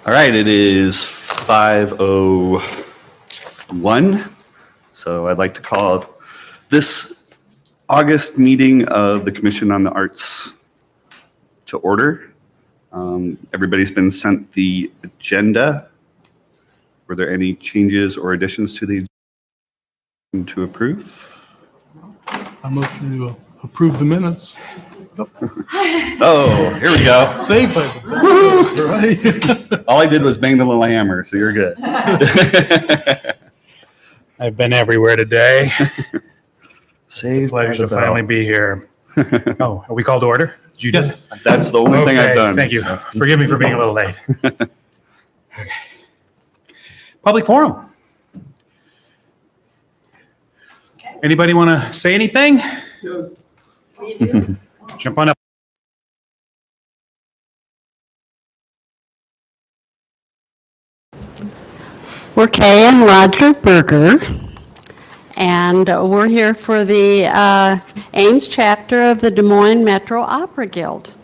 All right, it is 5:01. So I'd like to call this August meeting of the Commission on the Arts to order. Everybody's been sent the agenda. Were there any changes or additions to the agenda to approve? I motion to approve the minutes. Oh, here we go. Saved by the right. All I did was bang the little hammer, so you're good. I've been everywhere today. Saved by Pleasure the to finally bell. be here. Oh, are we called to order? Did you Yes. That's the only thing I've Okay, done. Thank you. so. Forgive me for being a little late. Okay. Public forum. Anybody want to say anything? Yes. Jump on up. We're Kay and Roger Berger, and we're here for the Ames chapter of the Des Moines Metro Opera Guild.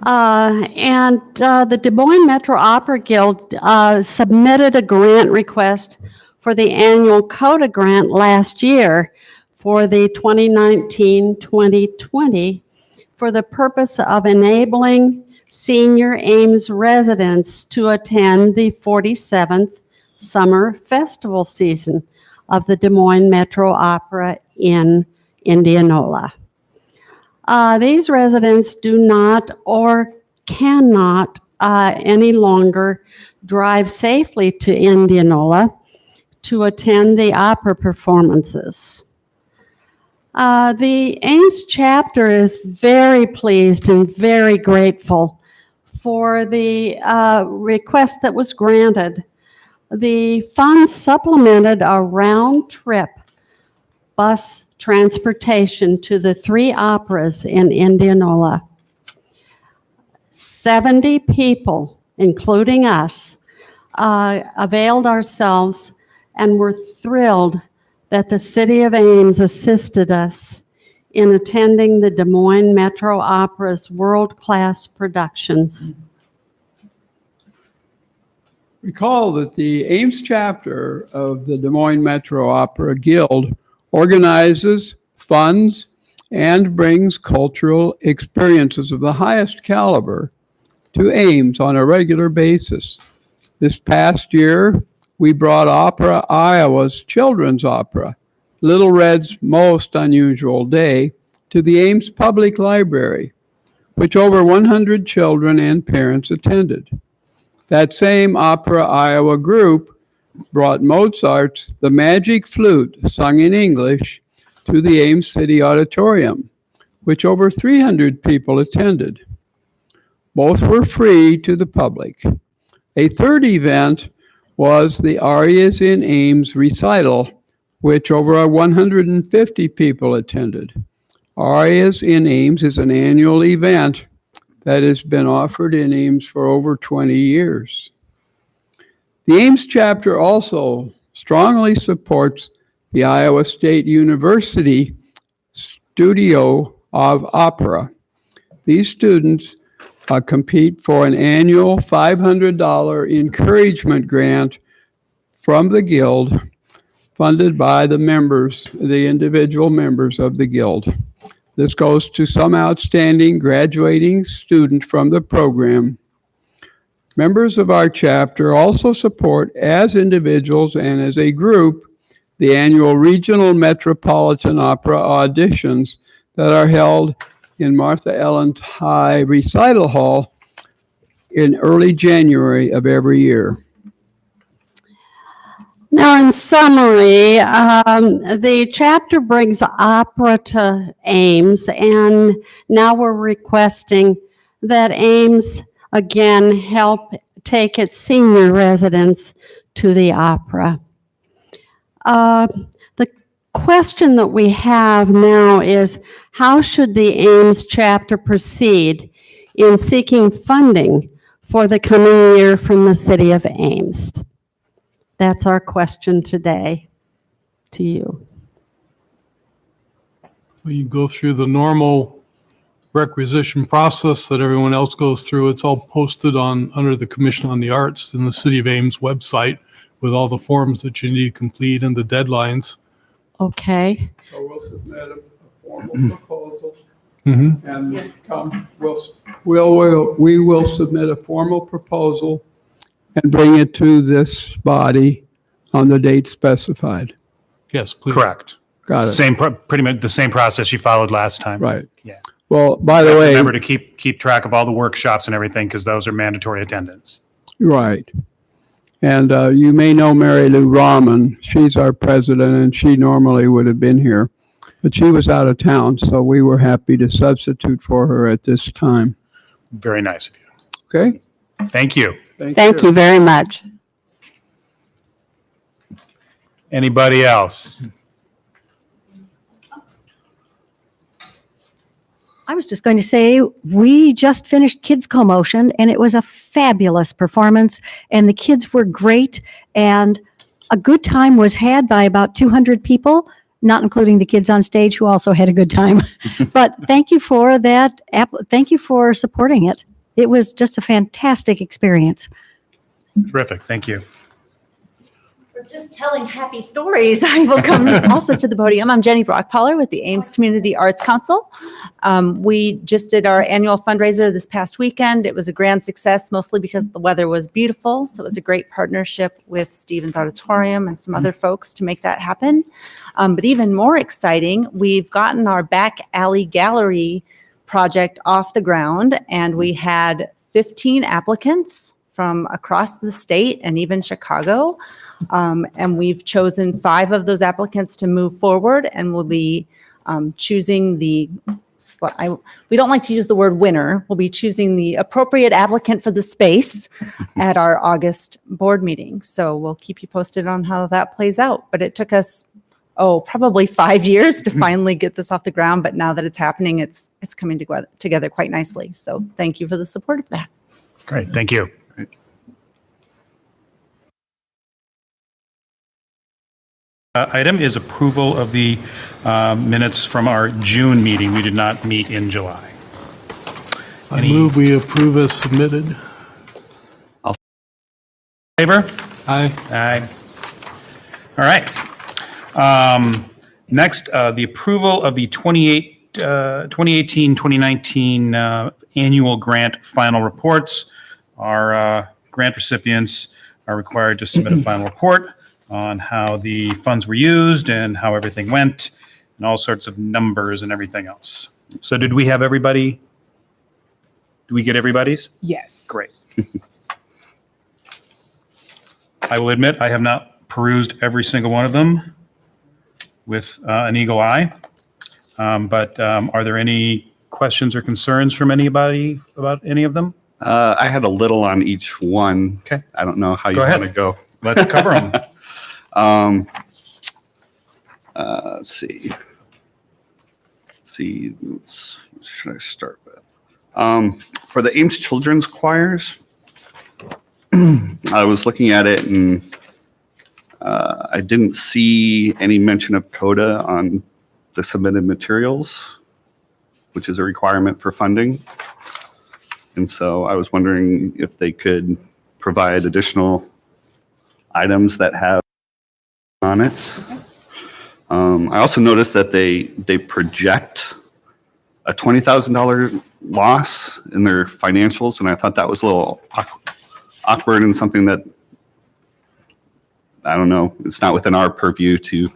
The Des Moines Metro Opera Guild submitted a grant request for the annual CODA grant last year for the 2019-2020 for the purpose of enabling senior Ames residents to attend the 47th summer festival season of the Des Moines Metro Opera in Indianola. These residents do not or cannot any longer drive safely to Indianola to attend the opera performances. The Ames chapter is very pleased and very grateful for the request that was granted. The funds supplemented a round-trip bus transportation to the three operas in Indianola. 70 people, including us, availed ourselves and were thrilled that the City of Ames assisted us in attending the Des Moines Metro Opera's world-class productions. Recall that the Ames chapter of the Des Moines Metro Opera Guild organizes, funds, and brings cultural experiences of the highest caliber to Ames on a regular basis. This past year, we brought Opera Iowa's children's opera, Little Red's Most Unusual Day, to the Ames Public Library, which over 100 children and parents attended. That same Opera Iowa group brought Mozart's The Magic Flute, sung in English, to the Ames City Auditorium, which over 300 people attended. Both were free to the public. A third event was the Arias in Ames recital, which over 150 people attended. Arias in Ames is an annual event that has been offered in Ames for over 20 years. The Ames chapter also strongly supports the Iowa State University Studio of Opera. These students compete for an annual $500 encouragement grant from the Guild, funded by the individual members of the Guild. This goes to some outstanding graduating student from the program. Members of our chapter also support, as individuals and as a group, the annual Regional Metropolitan Opera auditions that are held in Martha Ellen High Recital Hall in early January of every year. Now, in summary, the chapter brings opera to Ames, and now we're requesting that Ames again help take its senior residents to the opera. The question that we have now is, how should the Ames chapter proceed in seeking funding for the coming year from the City of Ames? That's our question today to you. We go through the normal requisition process that everyone else goes through. It's all posted under the Commission on the Arts in the City of Ames website with all the forms that you need to complete and the deadlines. Okay, So we'll submit a formal proposal Mhm. and we will submit a formal proposal and bring it to this body on the date specified. Yes, please. Correct. Got it. Pretty much the same process you followed last time. Right. Yeah. Well, by the way, Remember to keep track of all the workshops and everything because those are mandatory attendance. right. And you may know Mary Lou Rahman. She's our president, and she normally would have been here, but she was out of town, so we were happy to substitute for her at this time. Very nice of you. Okay? Thank you. thank you very much. Anybody else? I was just going to say, we just finished Kids Co-Motion, and it was a fabulous performance, and the kids were great, and a good time was had by about 200 people, not including the kids on stage who also had a good time. But thank you for that. Thank you for supporting it. It was just a fantastic experience. Terrific. Thank you. For just telling happy stories, I will come also to the podium. I'm Jenny Brockpoller with the Ames Community Arts Council. We just did our annual fundraiser this past weekend. It was a grand success, mostly because the weather was beautiful. So it was a great partnership with Stevens Auditorium and some other folks to make that happen. But even more exciting, we've gotten our back alley gallery project off the ground, and we had 15 applicants from across the state and even Chicago. And we've chosen 5 of those applicants to move forward, and we'll be choosing we don't like to use the word winner. We'll be choosing the appropriate applicant for the space at our August board meeting. So we'll keep you posted on how that plays out. But it took us, probably 5 years to finally get this off the ground. But now that it's happening, it's coming together quite nicely. So thank you for the support of that. Great. Thank you. Item is approval of the minutes from our June meeting. We did not meet in July. I move we approve as submitted. Favor? Aye. Aye. All right. Next, the approval of the 2018-2019 annual grant final reports. Our grant recipients are required to submit a final report on how the funds were used and how everything went and all sorts of numbers and everything else. So did we have everybody? Do we get everybody's? Yes. Great. I will admit, I have not perused every single one of them with an eagle eye. But are there any questions or concerns from anybody about any of them? I had a little on each one. Okay. I don't know how you Go ahead. want to go. Let's cover them. Let's see. What should I start with? For the Ames Children's Choirs, I was looking at it and I didn't see any mention of CODA on the submitted materials, which is a requirement for funding. And so I was wondering if they could provide additional items that have on it. I also noticed that they project a $20,000 loss in their financials, and I thought that was a little awkward and something that, I don't know, it's not within our purview to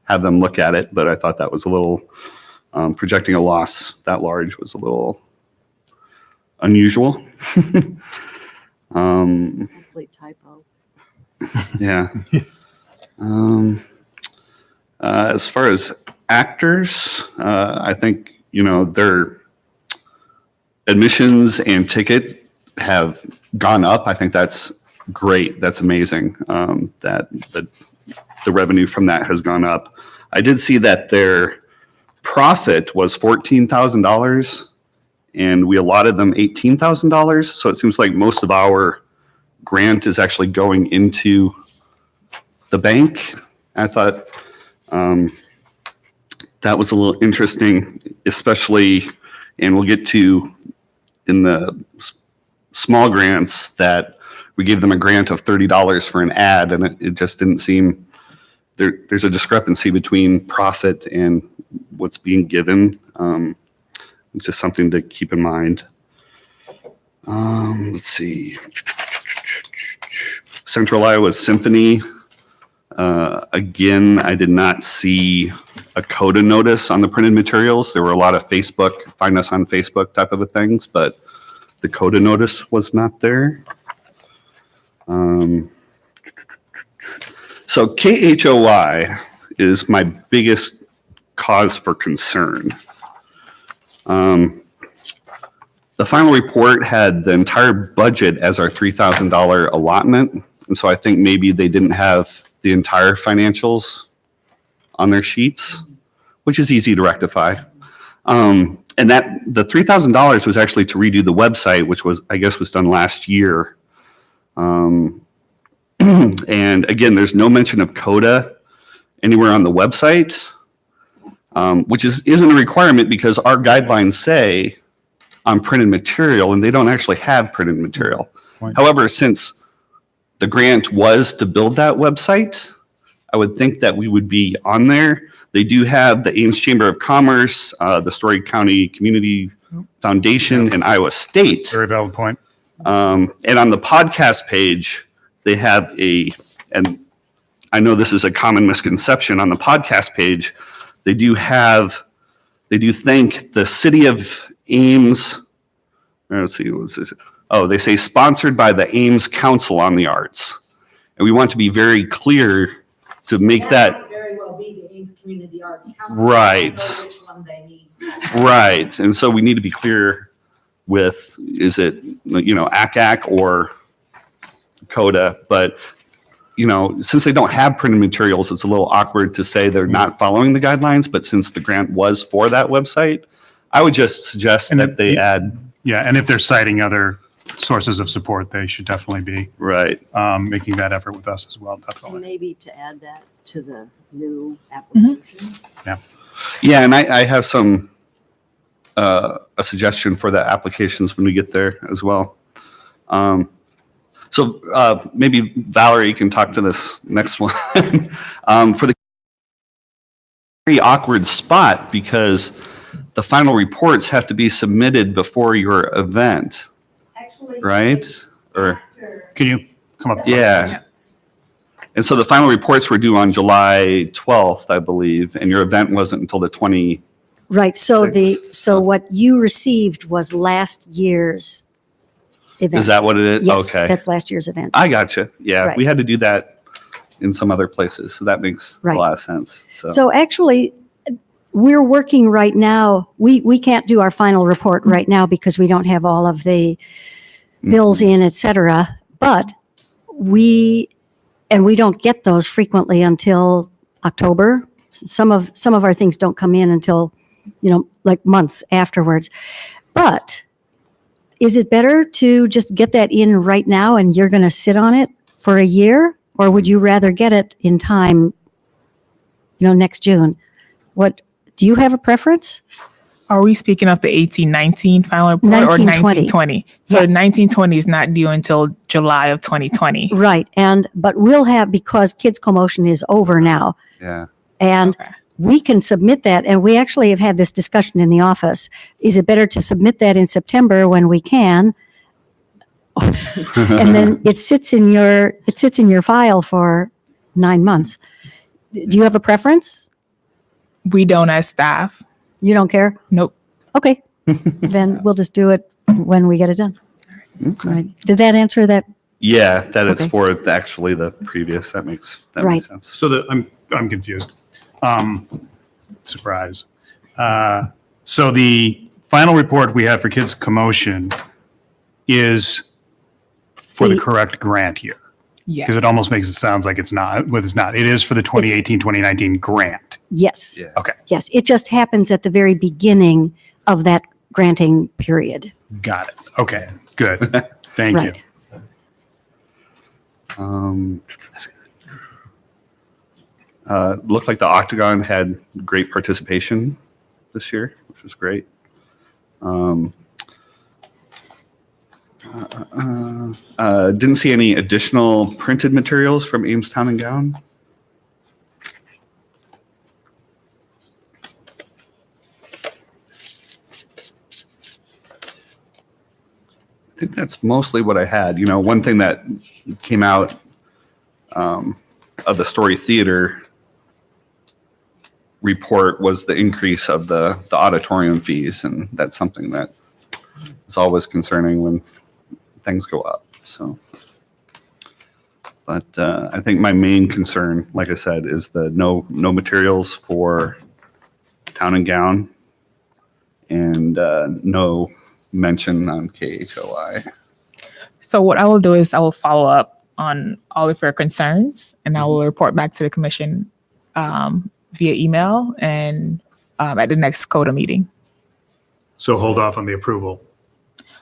have them look at it, but I thought that was a little, projecting a loss that large was a little unusual. Complete typo. Yeah. As far as actors, I think, their admissions and tickets have gone up. I think that's great. That's amazing. That the revenue from that has gone up. I did see that their profit was $14,000 and we allotted them $18,000. So it seems like most of our grant is actually going into the bank. I thought that was a little interesting, especially And we'll get to, in the small grants, that we gave them a grant of $30 for an ad, and it just didn't seem, there's a discrepancy between profit and what's being given. It's just something to keep in mind. Let's see. Central Iowa Symphony. Again, I did not see a CODA notice on the printed materials. There were a lot of Facebook, find us on Facebook type of things, but the CODA notice was not there. So KHOI is my biggest cause for concern. The final report had the entire budget as our $3,000 allotment. And so I think maybe they didn't have the entire financials on their sheets, which is easy to rectify. And that the $3,000 was actually to redo the website, which was, I guess, was done last year. And again, there's no mention of CODA anywhere on the website, which isn't a requirement because our guidelines say on printed material, and they don't actually have printed material. Point. However, since the grant was to build that website, I would think that we would be on there. They do have the Ames Chamber of Commerce, the Story County Community Foundation, and Iowa State. Very valid point. And on the podcast page, they have and I know this is a common misconception, on the podcast page, they do thank the city of Ames. Let's see, what's this? Oh, they say sponsored by the Ames Council on the Arts. And we want to be very clear to make that. might very well be the Ames Community Arts Council. Right. Know which one they need. Right. And so we need to be clear with, is it, ACAC or CODA? But, since they don't have printed materials, it's a little awkward to say they're not following the guidelines. But since the grant was for that website, I would just suggest that they add. Yeah, and if they're citing other sources of support, they should definitely be Right. making that effort with us as well, And definitely. maybe to add that to the new applications. Yeah, and I have a suggestion for the applications when we get there as well. So maybe Valerie can talk to this next one. For the very awkward spot, because the final reports have to be submitted before your event, Actually, right? Or, Can you come up? yeah. And so the final reports were due on July 12th, I believe, and your event wasn't until the 20. Right, so what you received was last year's event. Is that what it is? Yes, Okay. that's last year's event. I gotcha. Yeah, Right. we had to do that in some other places, so that makes a Right. lot of sense. So actually, we're working right now. We can't do our final report right now because we don't have all of the bills in, et cetera. But we don't get those frequently until October. Some of our things don't come in until, like months afterwards. But is it better to just get that in right now and you're going to sit on it for a year? Or would you rather get it in time, next June? Do you have a preference? Are we speaking of the 1819 final report or 1920? 1920? So Yeah. 1920 is not due until July of 2020. Right. But we'll have, because Kids Commotion is over now, Yeah. and Okay. we can submit that. And we actually have had this discussion in the office. Is it better to submit that in September when we can? And then it sits in your file for 9 months. Do you have a preference? We don't as staff. You don't care? Nope. Okay. Then we'll just do it when we get it done. All right. Did that answer that? Yeah, that is Okay. for actually the previous. That makes Right. sense. So I'm confused. Surprise. So the final report we have for Kids Commotion is for the The- correct grant year. Yeah. Because it almost makes it sound like it's not, but it's not. It is for the 2018-2019 grant. Yes. Yeah. Okay, Yes. It just happens at the very beginning of that granting period. got it. Okay, good. Thank you. Right. Looked like the Octagon had great participation this year, which was great. Didn't see any additional printed materials from Ames Town and Gown. I think that's mostly what I had. You know, one thing that came out of the Story Theater report was the increase of the auditorium fees, and that's something that is always concerning when things go up. So, but I think my main concern, like I said, is the no materials for Town and Gown, and no mention on KHOI. So what I will do is I will follow up on all of your concerns, and I will report back to the commission via email and at the next CODA meeting So hold off on the approval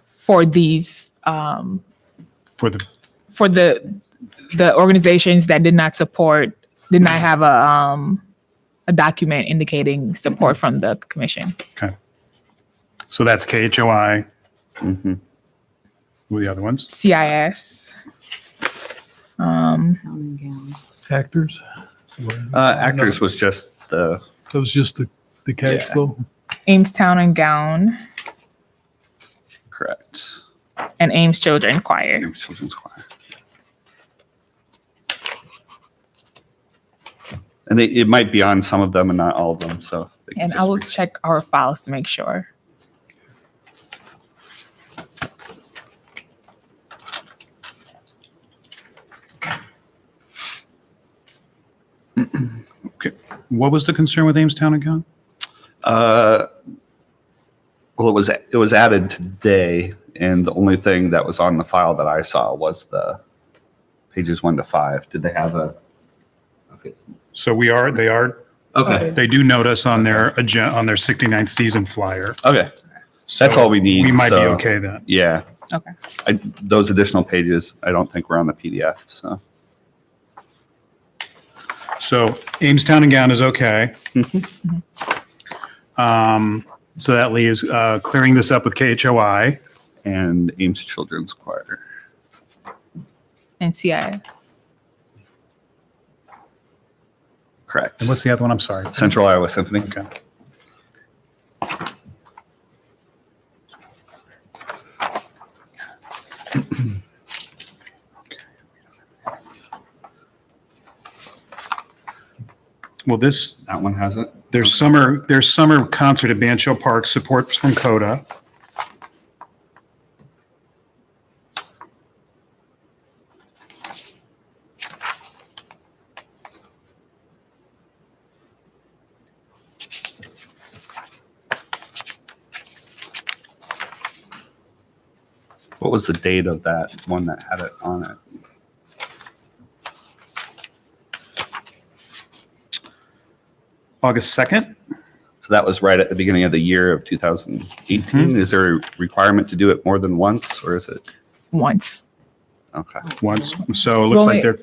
for these for the, for the organizations that did not have a document indicating support from the commission. okay. So that's KHOI. Mm-hmm. Who are the other ones? CIS. Actors? Actors was just the That was just the cash Yeah. flow. Ames Town and Gown, correct. and Ames Children Choir. Ames Children's Choir. And it might be on some of them and not all of them, so. they can And just I will re- check our files to make sure. Okay. What was the concern with Ames Town and Gown? Well, it was added today, and the only thing that was on the file that I saw was the pages 1 to 5. Did they have a? Okay. So they are, Okay. they do note us on their agenda, on their 69th season flyer. Okay. That's So all we need. We might be so, okay then. Yeah. Okay. Those additional pages, I don't think were on the PDF. So. So Ames Town and Gown is okay. So that leaves clearing this up with KHOI. And Ames Children's Choir. And CIS. Correct. And what's the other one? I'm sorry. Central Iowa Symphony. Okay. Well, That one has it. there's summer concert at Ban Show Park, support from CODA. What was the date of that one that had it on it? August 2nd. So that was right at the beginning of the year of 2018. Is there a requirement to do it more than once, or is it? Once. Okay. Once. So it looks like Well,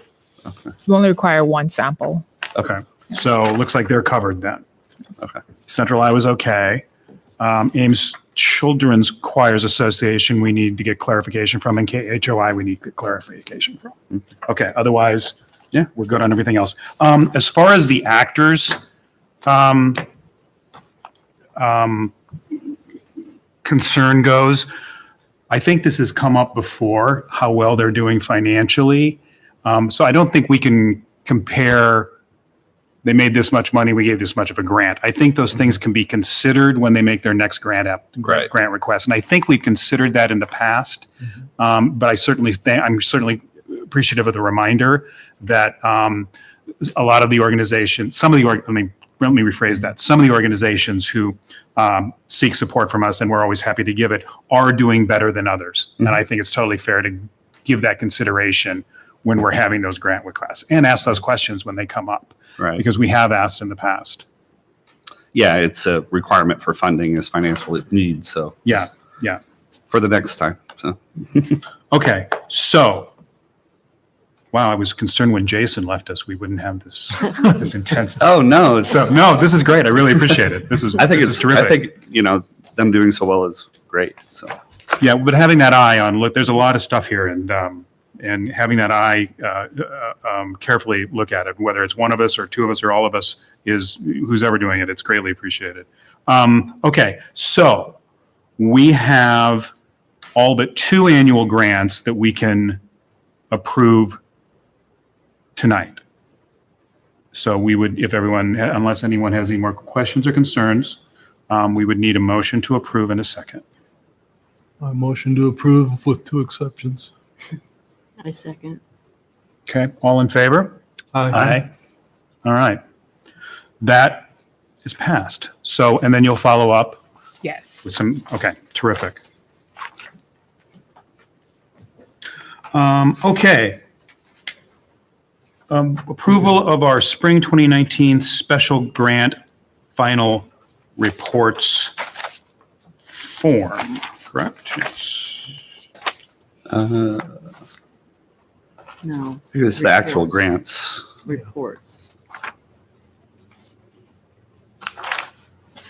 they're, We only require one sample. okay. So it looks like they're covered then. Okay. Central Iowa's okay. Ames Children's Choirs Association, we need to get clarification from, and KHOI, we need to get clarification from. Okay, otherwise, yeah, we're good on everything else. As far as the actors, concern goes, I think this has come up before, how well they're doing financially. So I don't think we can compare, they made this much money, we gave this much of a grant. I think those things can be considered when they make their next grant Right. grant request. And I think we've considered that in the past. But I'm certainly appreciative of the reminder that a lot of the organizations, let me rephrase that. Some of the organizations who seek support from us, and we're always happy to give it, are doing better than others. And I think it's totally fair to give that consideration when we're having those grant requests and ask those questions when they come up, Right. because we have asked in the past. Yeah, it's a requirement for funding is financial needs. So Yeah, yeah. for the next time. So Okay, so, wow, I was concerned when Jason left us, we wouldn't have this, this intense. no, it's So, no, this is great. I really appreciate it. This is, I think this it's is terrific. I think them doing so well is great. So Yeah, but having that eye on, look, there's a lot of stuff here, and having that eye carefully look at it, whether it's one of us or two of us or all of us, is who's ever doing it, it's greatly appreciated. Okay, so we have all but 2 annual grants that we can approve tonight. So we would, if everyone, unless anyone has any more questions or concerns, we would need a motion to approve in a second. I motion to approve with 2 exceptions. I second. Okay, all in favor? Aye. All right. That is passed. So, and then you'll follow up Yes. with some, okay, terrific. Okay. Approval of our spring 2019 special grant final reports form, correct? Yes. No, it was the actual grants. reports.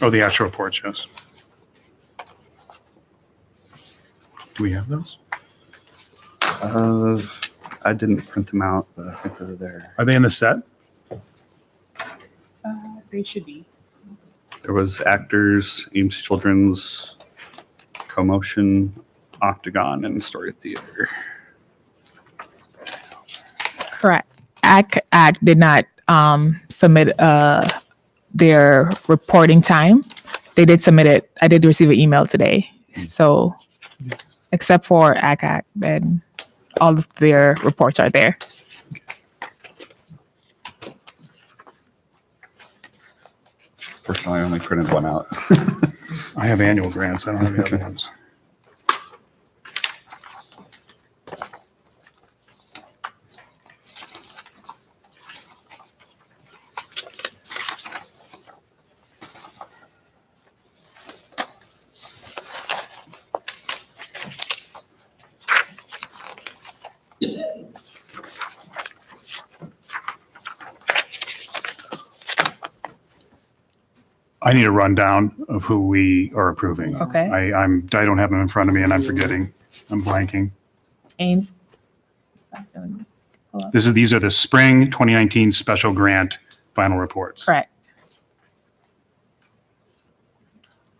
Oh, the actual reports, yes. Do we have those? I didn't print them out, but I think they're there. Are they in the set? They should be. There was Actors, Ames Children's, Commotion, Octagon, and Story Theater. Correct. ACT did not submit their reporting time. They did submit it. I did receive an email today. So except for ACT, then all of their reports are there. Personally, I only printed one out. I have annual grants. I don't have the other ones. I need a rundown of who we are approving. Okay. I don't have them in front of me and I'm forgetting. I'm blanking. Ames. These are the spring 2019 special grant final reports. Correct.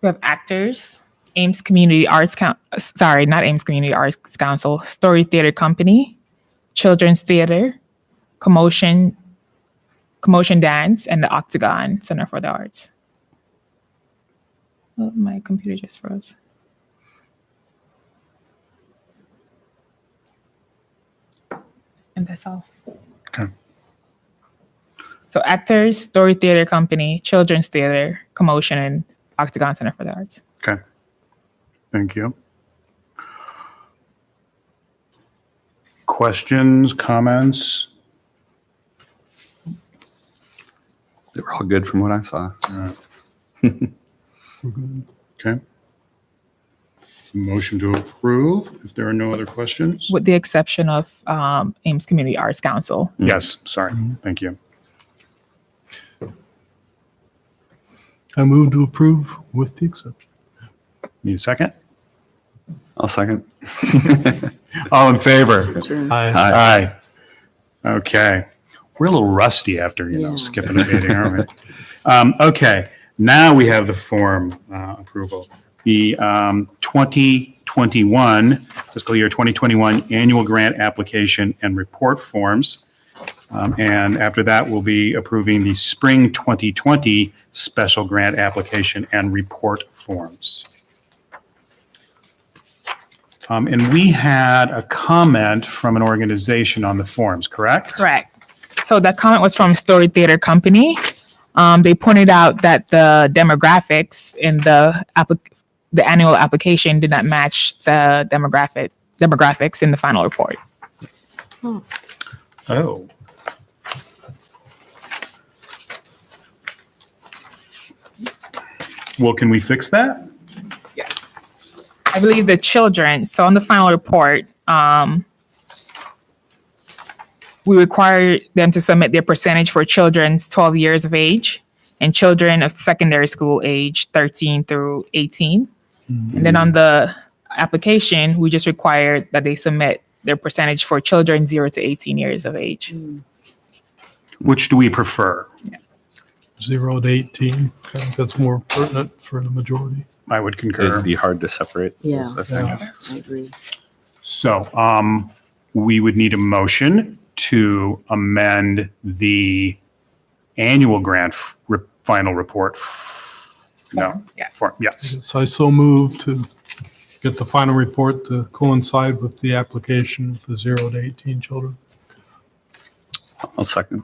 We have Actors, Ames Community Arts sorry, not Ames Community Arts Council, Story Theater Company, Children's Theater, Commotion Dance, and the Octagon Center for the Arts. Oh, my computer just froze. And that's all. Okay. So Actors, Story Theater Company, Children's Theater, Commotion, and Octagon Center for the Arts. Okay. Thank you. Questions, comments? They were all good from what I saw. Okay. Motion to approve, if there are no other questions? With the exception of Ames Community Arts Council. Yes, sorry. Thank you. I move to approve with the exception. Need a second? I'll second. All in favor? Aye. Aye. Okay. We're a little rusty after, skipping a meeting, aren't we? Okay. Now we have the form approval. The 2021, fiscal year 2021 annual grant application and report forms. And after that, we'll be approving the spring 2020 special grant application and report forms. And we had a comment from an organization on the forms, correct? Correct. So that comment was from Story Theater Company. They pointed out that the demographics in the annual application did not match the demographics in the final report. Oh. Well, can we fix that? I believe the children, so on the final report, we require them to submit their percentage for children's 12 years of age and children of secondary school age 13 through 18. And then on the application, we just required that they submit their percentage for children 0 to 18 years of age. Which do we prefer? 0 to 18. I think that's more pertinent for the majority. I would concur. It'd be hard to separate. Yeah. those, I think. Yeah. I agree. So we would need a motion to amend the annual grant final report. No, Yes. yes. So I so move to get the final report to coincide with the application of the 0 to 18 children. I'll second.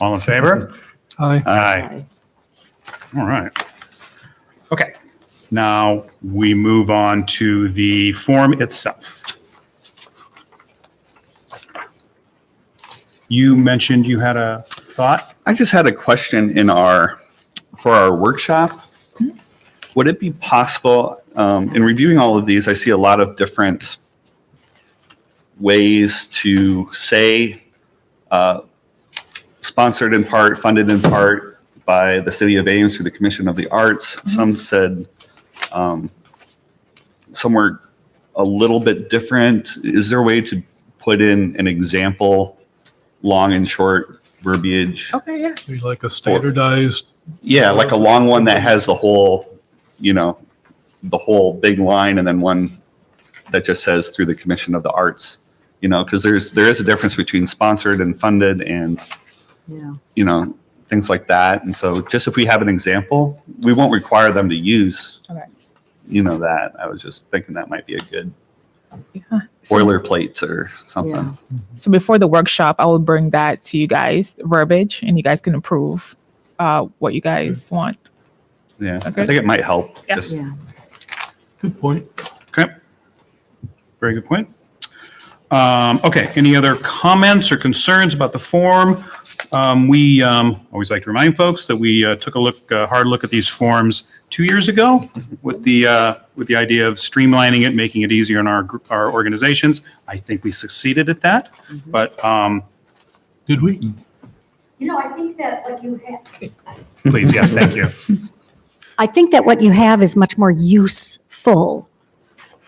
All in favor? Aye. Aye. All right. Okay. Now we move on to the form itself. You mentioned you had a thought? I just had a question for our workshop. Would it be possible, in reviewing all of these, I see a lot of different ways to say sponsored in part, funded in part by the City of Ames through the Commission of the Arts. Some said some were a little bit different. Is there a way to put in an example, long and short verbiage? Okay, yeah. Be like a standardized, Yeah, like a long one that has the whole, the whole big line, and then one that just says through the Commission of the Arts, because there is a difference between sponsored and funded and, Yeah. things like that. And so just if we have an example, we won't require them to use, Okay. that. I was just thinking that might be a good Yeah. So, boilerplate or something. Yeah. so before the workshop, I will bring that to you guys, verbiage, and you guys can approve what you guys want. Yeah, I Okay. think it might help. Yeah. Just Yeah. good point. Okay. Very good point. Okay, any other comments or concerns about the form? We always like to remind folks that we took a hard look at these forms 2 years ago with the idea of streamlining it, making it easier in our organizations. I think we succeeded at that, but Did we? I think that what you have. please, yes, thank you. I think that what you have is much more useful.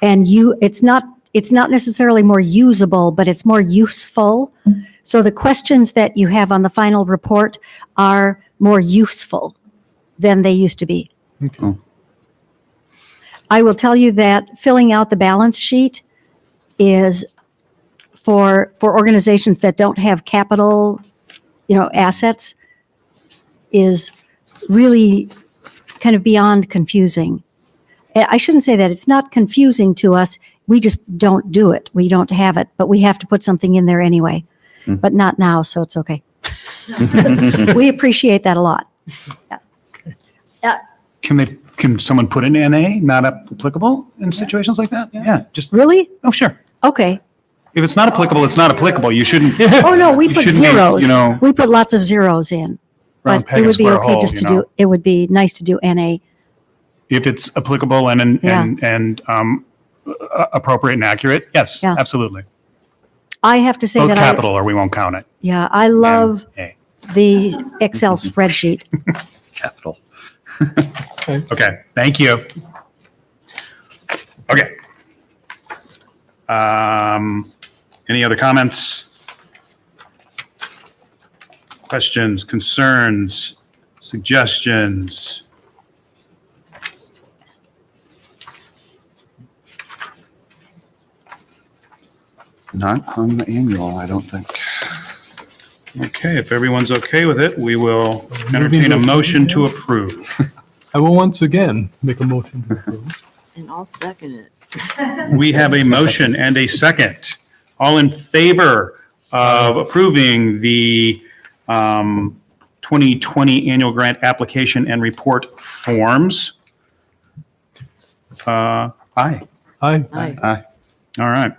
And it's not necessarily more usable, but it's more useful. So the questions that you have on the final report are more useful than they used to be. Okay. I will tell you that filling out the balance sheet is for organizations that don't have capital, assets, is really kind of beyond confusing. I shouldn't say that. It's not confusing to us. We just don't do it. We don't have it, but we have to put something in there anyway. But not now, so it's okay. We appreciate that a lot. Can someone put an NA, not applicable in situations like that? Yeah, just, Really? oh, sure. Okay. If it's not applicable, it's not applicable. You shouldn't, Oh, no, we You put shouldn't be, zeros. We put lots of zeros in. round But peg it in a would be square okay hole, just to you know? do, it would be nice to do NA. If it's applicable and Yeah. appropriate and accurate, yes, Yeah. absolutely. I have to say Both that capital or we won't count it. I love A. the Excel spreadsheet. capital. Okay, thank you. Okay. Any other comments? Questions, concerns, suggestions? Not on the annual, I don't think. Okay, if everyone's okay with it, we will entertain a motion to approve. I will once again make a motion to approve. And I'll second it. We have a motion and a second. All in favor of approving the 2020 annual grant application and report forms? Aye. Aye. Aye. All right.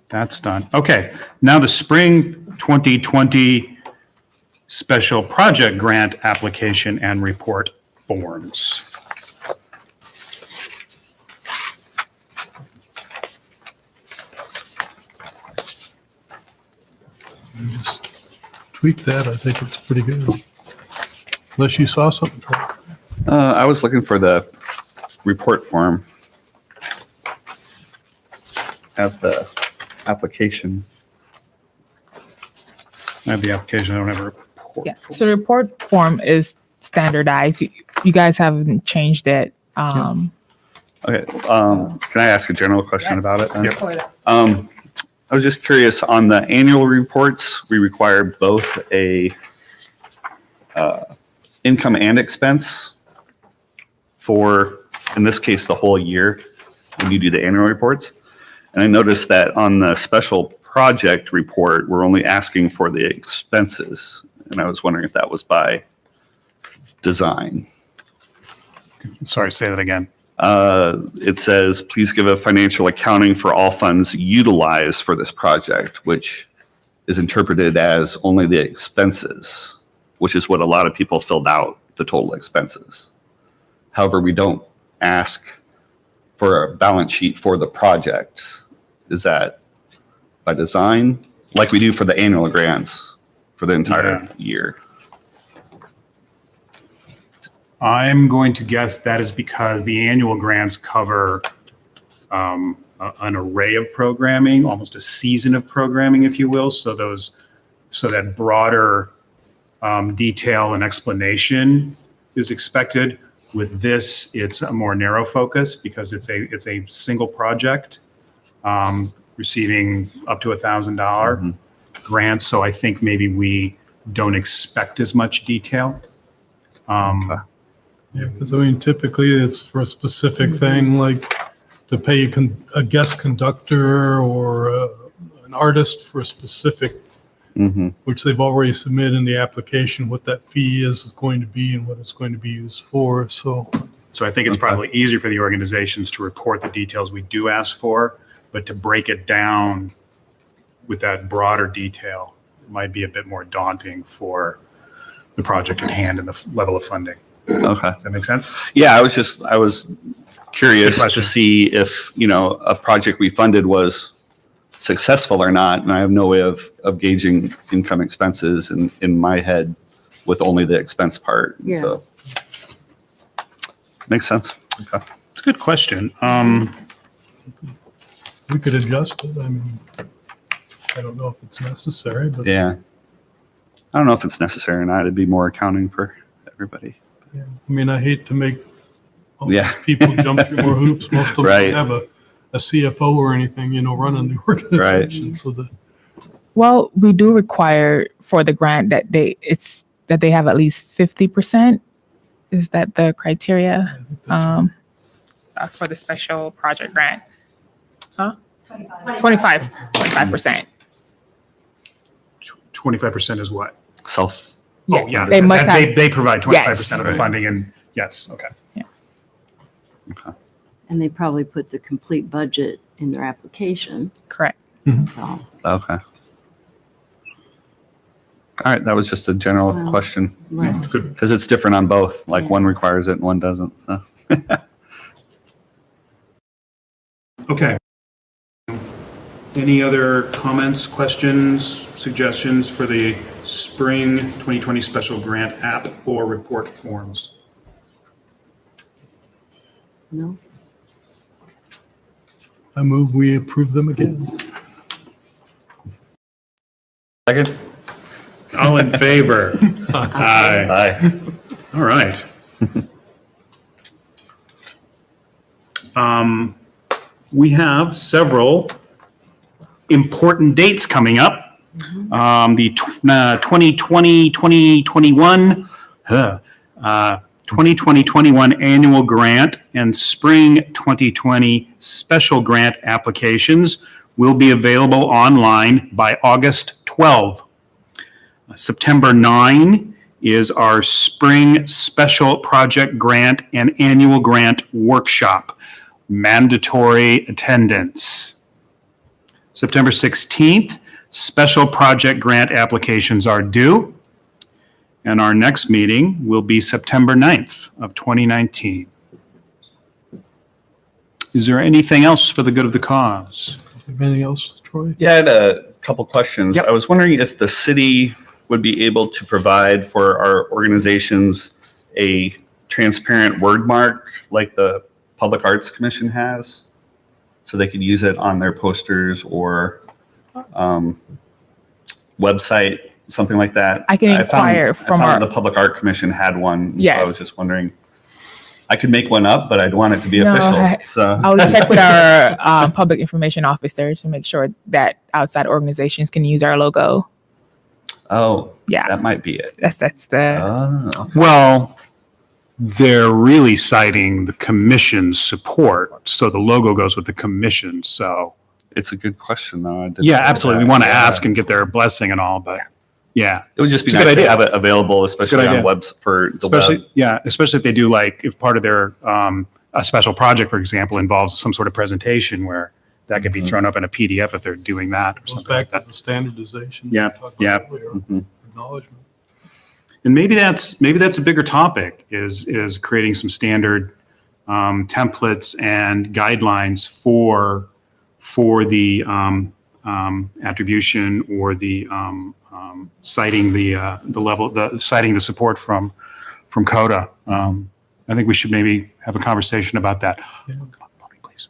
That's done. Okay, now the spring 2020 special project grant application and report forms. You just tweak that. I think it's pretty good. Unless you saw something. Troy. I was looking for the report form. Have the application. I have the application, I don't have a report. Yeah. form. So the report form is standardized. You guys haven't changed it. Okay, can I ask a general question about it then? Yep. I was just curious, on the annual reports, we require both a income and expense for, in this case, the whole year when you do the annual reports. And I noticed that on the special project report, we're only asking for the expenses. And I was wondering if that was by design. Sorry, say that again. It says, please give a financial accounting for all funds utilized for this project, which is interpreted as only the expenses, which is what a lot of people filled out, the total expenses. However, we don't ask for a balance sheet for the project. Is that by design? Like we do for the annual grants for the entire year? I'm going to guess that is because the annual grants cover an array of programming, almost a season of programming, if you will. So that broader detail and explanation is expected. With this, it's a more narrow focus because it's a single project receiving up to $1,000 grant. So I think maybe we don't expect as much detail. Yeah, because I mean, typically it's for a specific thing, like to pay a guest conductor or an artist for a specific, which they've already submitted in the application, what that fee is going to be and what it's going to be used for. So So I think it's probably easier for the organizations to report the details we do ask for, but to break it down with that broader detail might be a bit more daunting for the project at hand and the level of funding. Okay. Does that make sense? Yeah, I was curious Good question. to see if, a project we funded was successful or not. And I have no way of gauging income expenses in my head with only the expense part. Yeah. So makes sense. Okay. It's a good question. we could adjust it. I mean, I don't know if it's necessary, but Yeah. I don't know if it's necessary or not. It'd be more accounting for everybody. yeah. I mean, I hate to make all these Yeah. people jump through more hoops. Most of them Right. don't have a CFO or anything, running the organization. So Well, we do require for the grant that they have at least 50%. Is that the criteria for the special project grant? Huh? 25%. 25% is what? Self. Oh, yeah. They must have. They provide 25% of the Yes. funding and yes, okay. And they probably put the complete budget in their application. Correct. So, Okay. All right. That was just a general Well, question right. Good. because it's different on both. Like Yeah. one requires it and one doesn't. So. Okay. Any other comments, questions, suggestions for the spring 2020 special grant app or report forms? No? I move we approve them again. Second. All in favor? Aye. Aye. All right. We have several important dates coming up. The 2020, 2021, 2020-21 annual grant and spring 2020 special grant applications will be available online by August 12. September 9 is our spring special project grant and annual grant workshop. Mandatory attendance. September 16th, special project grant applications are due. And our next meeting will be September 9th of 2019. Is there anything else for the good of the cause? Anything else, Troy? Yeah, I had a couple questions. Yep. I was wondering if the city would be able to provide for our organizations a transparent word mark like the Public Arts Commission has, so they could use it on their posters or website, something like that. I can inquire from I found our- the Public Art Commission had one. So I Yes. was just wondering, I could make one up, but I'd want it to be No, official. So I'll check with our public information officer to make sure that outside organizations can use our logo. oh, Yeah. that might be it. That's the Oh, Well, they're really citing the commission's support, so the logo goes with the commission, so. it's a good question, though. I didn't Yeah, know absolutely. that. We want to Yeah. ask and get their blessing and all, but yeah. It would just be It's a good nice to idea. have it available, especially on idea. webs for the Especially, web. yeah, especially if they do like, if part of their, a special project, for example, involves some sort of presentation where that could be Mhm. thrown up in a PDF if they're doing that or Goes something like back that. to the standardization. Yeah, we talked yeah. about earlier, Mhm. Acknowledgement. And maybe that's a bigger topic is creating some standard templates and guidelines for the attribution or the citing citing the support from CODA. I think we should maybe have a conversation about that. Yeah. Please.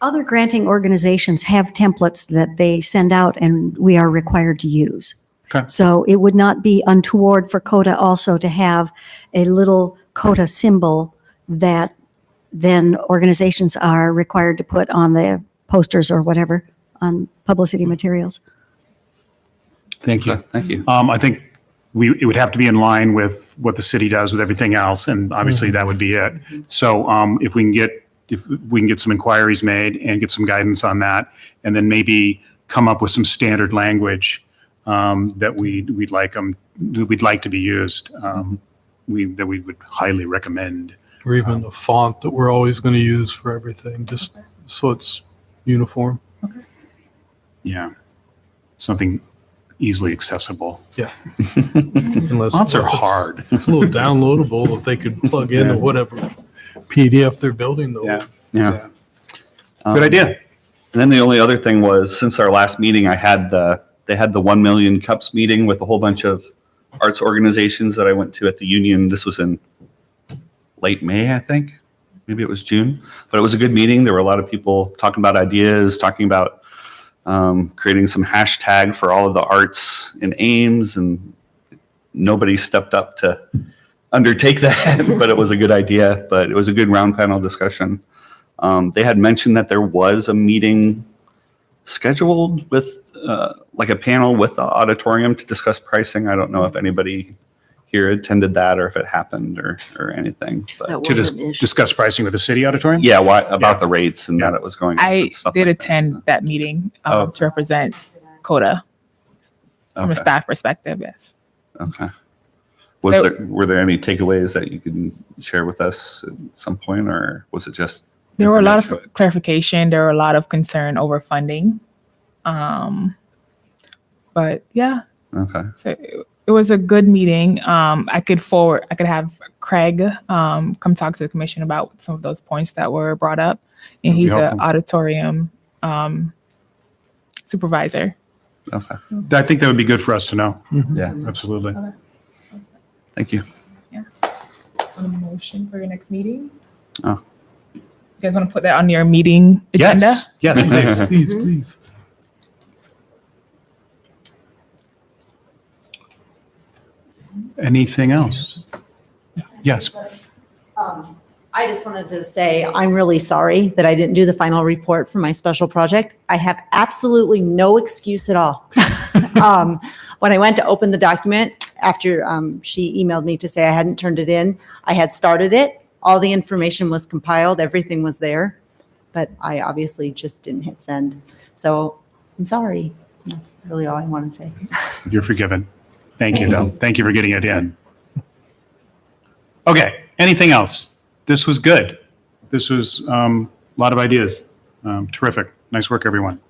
Other granting organizations have templates that they send out and we are required to use. Okay. So it would not be untoward for CODA also to have a little CODA symbol that then organizations are required to put on their posters or whatever on publicity materials. Thank you. Okay, thank you. I think it would have to be in line with what the city does with everything else, and obviously that would be it. So if we can get some inquiries made and get some guidance on that, and then maybe come up with some standard language that we'd like to be used, that we would highly recommend. Or even a font that we're always going to use for everything, just so it's uniform. Yeah, something easily accessible. Unless Fonts are if it's- hard. If it's a little downloadable, if they could plug into Yeah. whatever PDF they're building though. Yeah. Yeah. Good idea. And then the only other thing was, since our last meeting, they had the 1 Million Cups meeting with a whole bunch of arts organizations that I went to at the Union. This was in late May, I think. Maybe it was June, but it was a good meeting. There were a lot of people talking about ideas, talking about creating some hashtag for all of the arts in Ames, and nobody stepped up to undertake that, but it was a good idea. But it was a good round panel discussion. They had mentioned that there was a meeting scheduled with like a panel with the auditorium to discuss pricing. I don't know if anybody here attended that or if it happened or anything. But That To wasn't issued. discuss pricing with the city auditorium? yeah, about Yeah. the rates and that it was going up I and stuff did like that, attend so. that meeting Oh. to represent CODA from a Okay, staff perspective. Yes. okay. So- Were there any takeaways that you can share with us at some point, or was it just? There were a lot of information? clarification. There were a lot of concern over funding. But yeah, Okay, so it was a good meeting. I could have Craig come talk to the commission about some of those points that were brought up. And That'd be he's an helpful. auditorium supervisor. okay, I think that would be good for us to know. yeah, Absolutely. thank you. On a motion for your next meeting? Oh. You guys want to put that on your meeting agenda? Yes, please. Please, please. Anything else? Yes. I just wanted to say, I'm really sorry that I didn't do the final report for my special project. I have absolutely no excuse at all. When I went to open the document, after she emailed me to say I hadn't turned it in, I had started it. All the information was compiled, everything was there, but I obviously just didn't hit send. So I'm sorry. That's really all I want to say. You're forgiven. Thank you, though. Thank you for getting it in. Okay, anything else? This was good. This was a lot of ideas. Terrific. Nice work, everyone.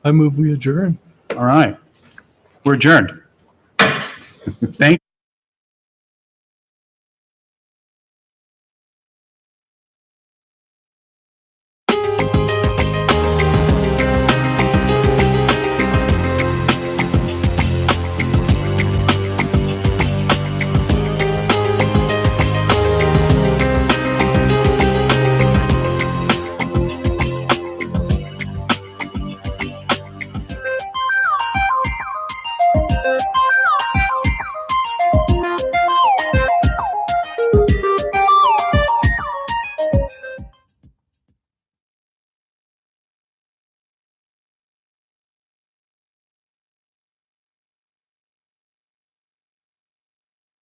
I move we adjourn. All right. We're adjourned. Thank